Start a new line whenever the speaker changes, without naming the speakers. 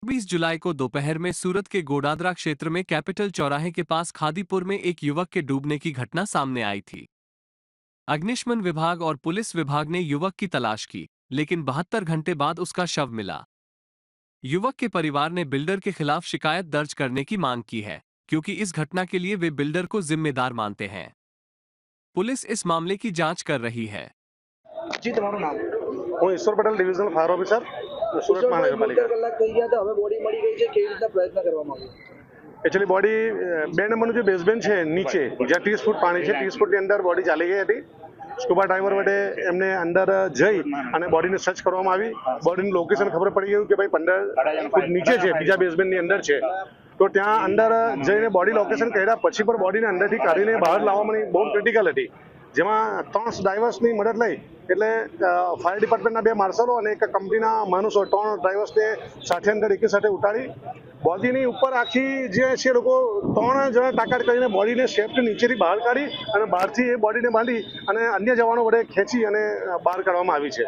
20 जुलाई को दोपहर में सूरत के गोडादरा क्षेत्र में कैपिटल चौराहे के पास खादीपुर में एक युवक के डूबने की घटना सामने आई थी। अग्निशमन विभाग और पुलिस विभाग ने युवक की तलाश की, लेकिन 72 घंटे बाद उसका शव मिला। युवक के परिवार ने बिल्डर के खिलाफ शिकायत दर्ज करने की मांग की है, क्योंकि इस घटना के लिए वे बिल्डर को जिम्मेदार मानते हैं। पुलिस इस मामले की जांच कर रही है।
जी, તમારું નામ?
હું ઈશ્વર Patel divisional fire officer Surat મહાનગરપાલિકા।
72 કલાક થઈ ગયા તો હવે બોડી મળી ગઈ છે, કેવી રીતના પ્રયત્ન કરવામાં આવ્યો?
એકચ્યુઅલી બોડી 2 નંબરનું જે બેઝમેન્ટ છે નીચે જ્યાં 30 ફૂટ પાણી છે, 30 ફૂટની અંદર બોડી ચાલી ગઈ હતી। સ્કુબા ડાઈવર વડે એમને અંદર જઈ અને બોડીને સર્ચ કરવામાં આવી। બોડીની લોકેશન ખબર પડી ગયું કે ભાઈ 15 ફૂટ નીચે છે, બીજા બેઝમેન્ટની અંદર છે। તો ત્યાં અંદર જઈને બોડી લોકેશન કર્યા પછી પણ બોડીને અંદરથી કાઢીને બહાર લાવવાની બહુ ક્રિટિકલ હતી, જેમાં 3 ડાઈવર્સની મદદ લઈ એટલે ફાયર ડિપાર્ટમેન્ટના 2 માર્શલો અને એક કંપનીના માણસો 3 ડ્રાઈવર્સને સાથે અંદર એકી સાથે ઉતારી બોડીની ઉપર આખી જે છે લોકો 3 જણા તાકાત કરીને બોડીને સેફ્ટી નીચેથી બહાર કાઢી અને બહારથી એ બોડીને બાંધી અને અન્ય જવાનો વડે ખેંચી અને બહાર કાઢવામાં આવી છે।